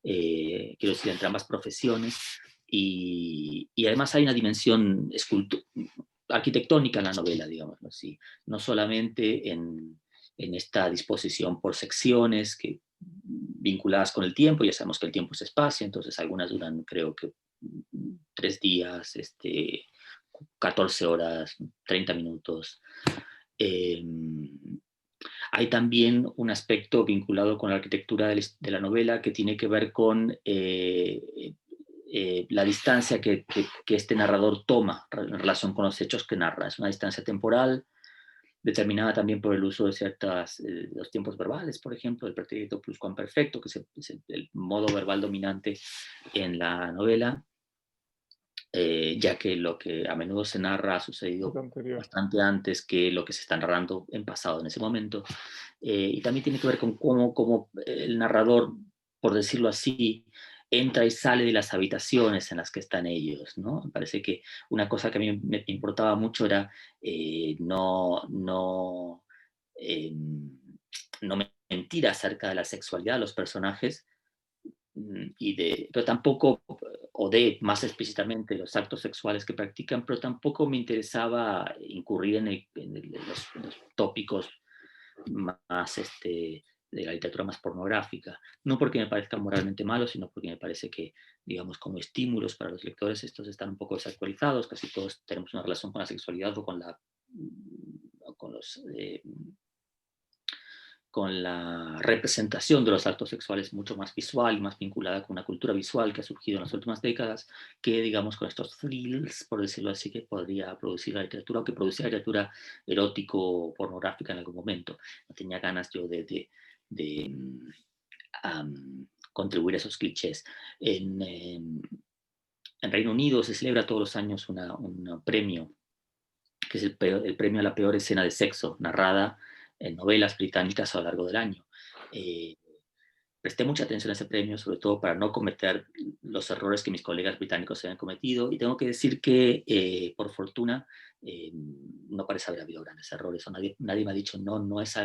quiero decir, entre ambas profesiones, y además hay una dimensión arquitectónica en la novela, digámoslo así, no solamente en esta disposición por secciones vinculadas con el tiempo. Ya sabemos que el tiempo es espacio, entonces algunas duran, creo que 3 días, 14 horas, 30 minutos. Hay también un aspecto vinculado con la arquitectura de la novela que tiene que ver con la distancia que este narrador toma en relación con los hechos que narra. Es una distancia temporal, determinada también por el uso de los tiempos verbales, por ejemplo, el pretérito pluscuamperfecto, que es el modo verbal dominante en la novela, ya que lo que a menudo se narra ha sucedido bastante antes que lo que se está narrando en pasado en ese momento. Y también tiene que ver con cómo el narrador, por decirlo así, entra y sale de las habitaciones en las que están ellos, ¿no? Me parece que una cosa que a mí me importaba mucho era no mentir acerca de la sexualidad de los personajes, pero tampoco, o de más explícitamente los actos sexuales que practican, pero tampoco me interesaba incurrir en los tópicos más de la literatura más pornográfica, no porque me parezca moralmente malo, sino porque me parece que, digamos, como estímulos para los lectores, estos están un poco desactualizados. Casi todos tenemos una relación con la sexualidad o con la representación de los actos sexuales mucho más visual y más vinculada con una cultura visual que ha surgido en las últimas décadas, que, digamos, con estos thrills, por decirlo así, que podría producir la literatura, o que producía la literatura erótico pornográfica en algún momento. No tenía ganas yo de contribuir a esos clichés. En Reino Unido se celebra todos los años un premio, que es el premio a la peor escena de sexo narrada en novelas británicas a lo largo del año. Presté mucha atención a ese premio, sobre todo para no cometer los errores que mis colegas británicos habían cometido, y tengo que decir que, por fortuna, no parece haber habido grandes errores, o nadie me ha dicho, no es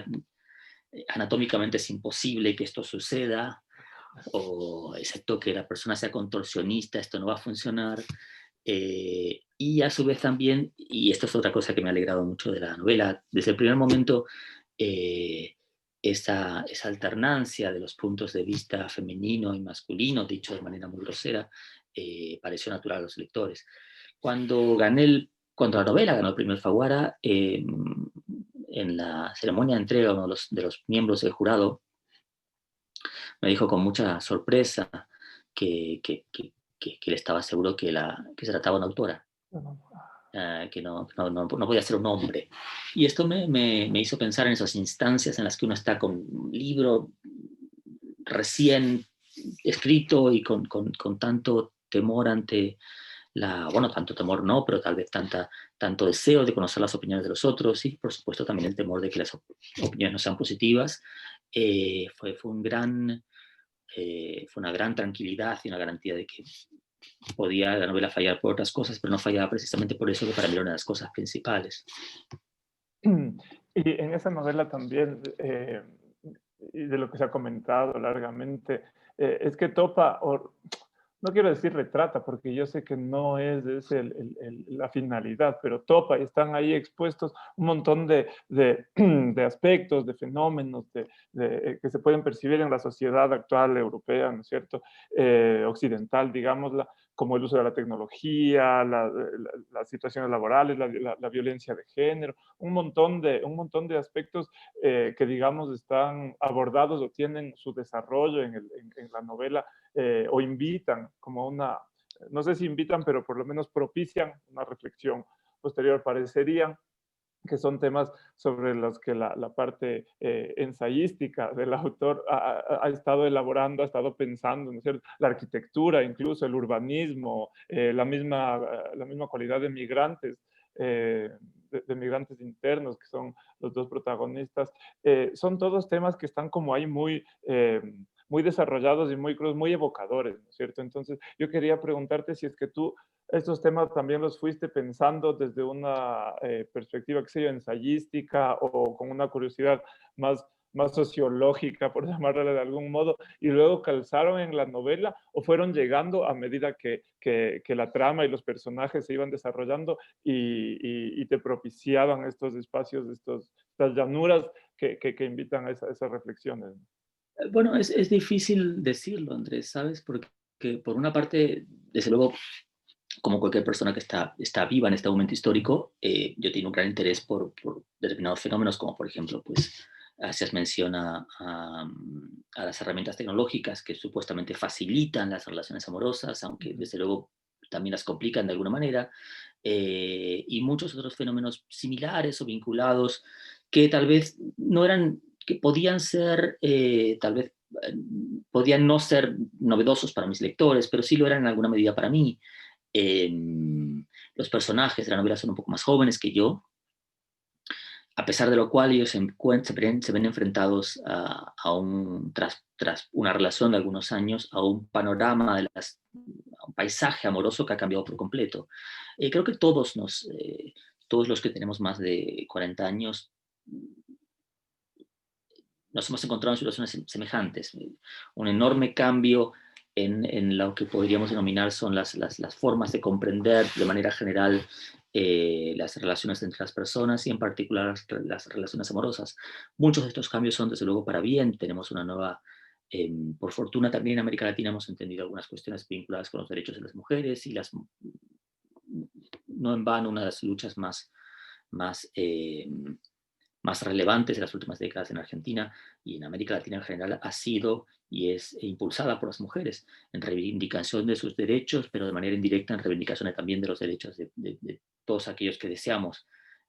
anatómicamente es imposible que esto suceda, o excepto que la persona sea contorsionista, esto no va a funcionar. Y a su vez también, y esto es otra cosa que me ha alegrado mucho de la novela, desde el primer momento, esa alternancia de los puntos de vista femenino y masculino, dicho de manera muy grosera, pareció natural a los lectores. Cuando la novela ganó el premio Alfaguara, en la ceremonia de entrega, uno de los miembros del jurado me dijo con mucha sorpresa que él estaba seguro que se trataba de una autora, que no podía ser un hombre. Y esto me hizo pensar en esas instancias en las que uno está con un libro recién escrito y con tanto temor ante tanto temor no, pero tal vez tanto deseo de conocer las opiniones de los otros, y por supuesto también el temor de que las opiniones no sean positivas. fue una gran tranquilidad y una garantía de que podía la novela fallar por otras cosas, pero no fallaba precisamente por eso, que para mí era una de las cosas principales. Y en esa novela también, y de lo que se ha comentado largamente, es que topa, no quiero decir retrata, porque yo sé que no es la finalidad, pero topa y están ahí expuestos un montón de aspectos, de fenómenos que se pueden percibir en la sociedad actual europea, ¿no es cierto? Occidental, digámosla, como el uso de la tecnología, las situaciones laborales, la violencia de género, un montón de aspectos que, digamos, están abordados o tienen su desarrollo en la novela, o invitan como no sé si invitan, pero por lo menos propician una reflexión posterior. Parecerían que son temas sobre los que la parte ensayística del autor ha estado elaborando, ha estado pensando, ¿no es cierto? La arquitectura, incluso el urbanismo, la misma cualidad de migrantes, de migrantes internos, que son los dos protagonistas. Son todos temas que están como ahí muy desarrollados y muy evocadores, ¿no es cierto? Entonces, yo quería preguntarte si es que tú estos temas también los fuiste pensando desde una perspectiva, qué sé yo, ensayística, o con una curiosidad más sociológica, por llamarla de algún modo, y luego calzaron en la novela, o fueron llegando a medida que la trama y los personajes se iban desarrollando y te propiciaban estos espacios, estas llanuras que invitan a esas reflexiones. Bueno, es difícil decirlo, Andrés, ¿sabes? Porque por una parte, desde luego, como cualquier persona que está viva en este momento histórico, yo tengo un gran interés por determinados fenómenos, como por ejemplo, pues, hacías mención a las herramientas tecnológicas que supuestamente facilitan las relaciones amorosas, aunque desde luego también las complican de alguna manera, y muchos otros fenómenos similares o vinculados que tal vez no eran, que podían ser, tal vez podían no ser novedosos para mis lectores, pero sí lo eran en alguna medida para mí. Los personajes de la novela son un poco más jóvenes que yo, a pesar de lo cual ellos se ven enfrentados tras una relación de algunos años, a un panorama, a un paisaje amoroso que ha cambiado por completo. Creo que todos los que tenemos más de 40 años nos hemos encontrado en situaciones semejantes. Un enorme cambio en lo que podríamos denominar son las formas de comprender de manera general las relaciones entre las personas, y en particular las relaciones amorosas. Muchos de estos cambios son desde luego para bien. Tenemos una nueva, por fortuna también en América Latina hemos entendido algunas cuestiones vinculadas con los derechos de las mujeres, y no en vano una de las luchas más más relevantes de las últimas décadas en Argentina y en América Latina en general ha sido y es impulsada por las mujeres en reivindicación de sus derechos, pero de manera indirecta en reivindicación también de los derechos de todos aquellos que deseamos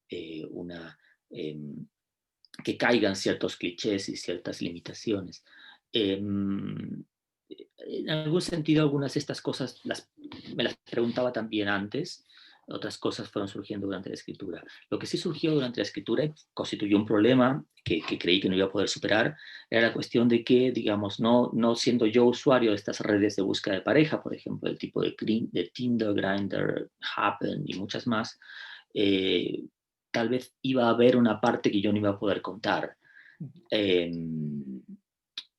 eh, una, eh, que caigan ciertos clichés y ciertas limitaciones. En algún sentido, algunas de estas cosas me las preguntaba también antes. Otras cosas fueron surgiendo durante la escritura. Lo que sí surgió durante la escritura y constituyó un problema que creí que no iba a poder superar era la cuestión de que, digamos, no siendo yo usuario de estas redes de búsqueda de pareja, por ejemplo, el tipo de Tinder, Grindr, Happen y muchas más, tal vez iba a haber una parte que yo no iba a poder contar.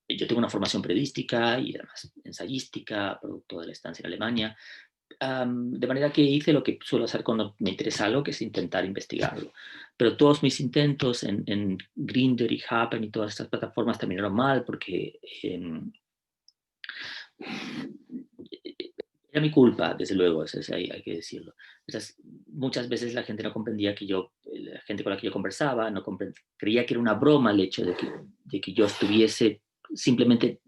Yo tengo una formación periodística y además ensayística, producto de la estancia en Alemania, de manera que hice lo que suelo hacer cuando me interesa algo, que es intentar investigarlo. Pero todos mis intentos en Grindr y Happen y todas estas plataformas terminaron mal, porque era mi culpa, desde luego, hay que decirlo. Muchas veces la gente no comprendía la gente con la que yo conversaba, creía que era una broma el hecho de que yo estuviese simplemente.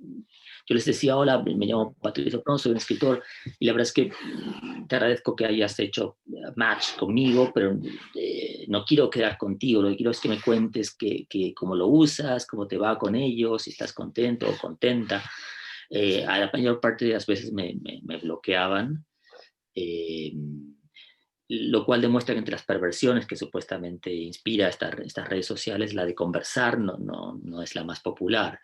Yo les decía, hola, me llamo Patricio Pron, soy un escritor, y la verdad es que te agradezco que hayas hecho match conmigo, pero no quiero quedar contigo, lo que quiero es que me cuentes cómo lo usas, cómo te va con ellos, si estás contento o contenta. A la mayor parte de las veces me bloqueaban. lo cual demuestra que entre las perversiones que supuestamente inspira estas redes sociales, la de conversar no es la más popular.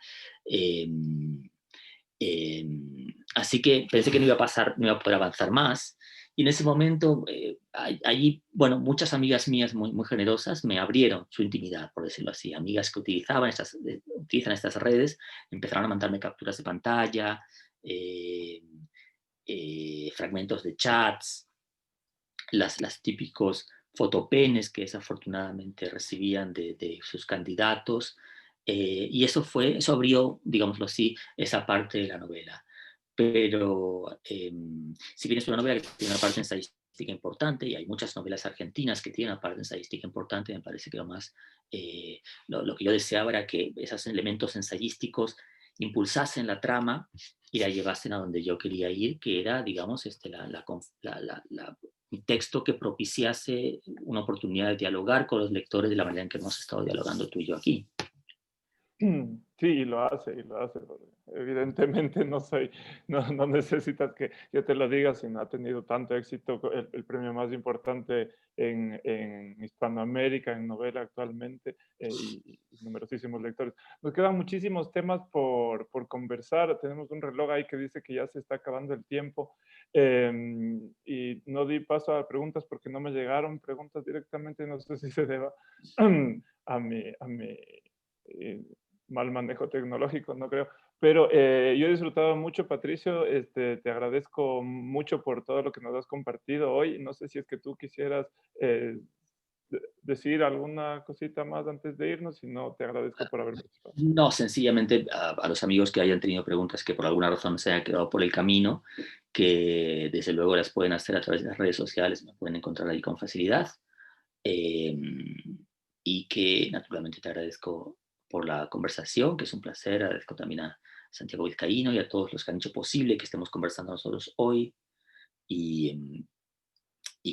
Así que pensé que no iba a pasar, no iba a poder avanzar más. Y en ese momento, allí, bueno, muchas amigas mías muy generosas me abrieron su intimidad, por decirlo así. Amigas que utilizan estas redes, empezaron a mandarme capturas de pantalla, fragmentos de chats, las típicos fotopenes que desafortunadamente recibían de sus candidatos. Y eso abrió, digámoslo así, esa parte de la novela. Pero si bien es una novela que tiene una parte ensayística importante, y hay muchas novelas argentinas que tienen una parte ensayística importante, me parece que lo que yo deseaba era que esos elementos ensayísticos impulsasen la trama y la llevasen a donde yo quería ir, que era, digamos, un texto que propiciase una oportunidad de dialogar con los lectores de la manera en que hemos estado dialogando tú y yo aquí. Sí, y lo hace. Evidentemente no necesitas que yo te lo diga, sino ha tenido tanto éxito, el premio más importante en Hispanoamérica, en novela actualmente, y numerosísimos lectores. Nos quedan muchísimos temas por conversar. Tenemos un reloj ahí que dice que ya se está acabando el tiempo, y no di paso a preguntas porque no me llegaron preguntas directamente, no sé si se deba a mi mal manejo tecnológico, no creo. Pero yo he disfrutado mucho, Patricio. Te agradezco mucho por todo lo que nos has compartido hoy. No sé si es que tú quisieras decir alguna cosita más antes de irnos, si no, te agradezco por haber participado. No, sencillamente a los amigos que hayan tenido preguntas que por alguna razón se hayan quedado por el camino, que desde luego las pueden hacer a través de las redes sociales, me pueden encontrar ahí con facilidad. Y que naturalmente te agradezco por la conversación, que es un placer. Agradezco también a Santiago Vizcaíno y a todos los que han hecho posible que estemos conversando nosotros hoy, y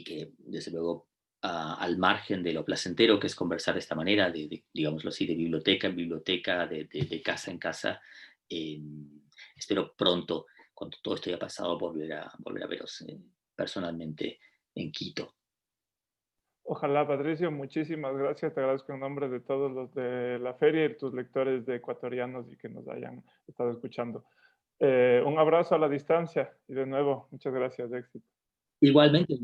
que desde luego al margen de lo placentero que es conversar de esta manera, digámoslo así, de biblioteca en biblioteca, de casa en casa, espero pronto, cuando todo esto haya pasado, volver a veros personalmente en Quito. Ojalá, Patricio, muchísimas gracias. Te agradezco en nombre de todos los de la feria y tus lectores de ecuatorianos y que nos hayan estado escuchando. Un abrazo a la distancia y de nuevo, muchas gracias, éxito. Igualmente,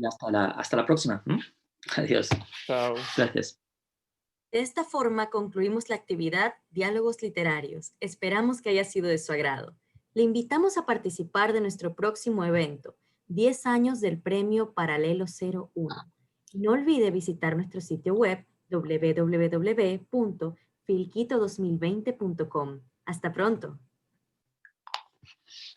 hasta la próxima. Adiós. Chao. Gracias. De esta forma concluimos la actividad Diálogos Literarios. Esperamos que haya sido de su agrado. Le invitamos a participar de nuestro próximo evento, 10 años del Premio Paralelo 01. No olvide visitar nuestro sitio web www.filquito2020.com. Hasta pronto.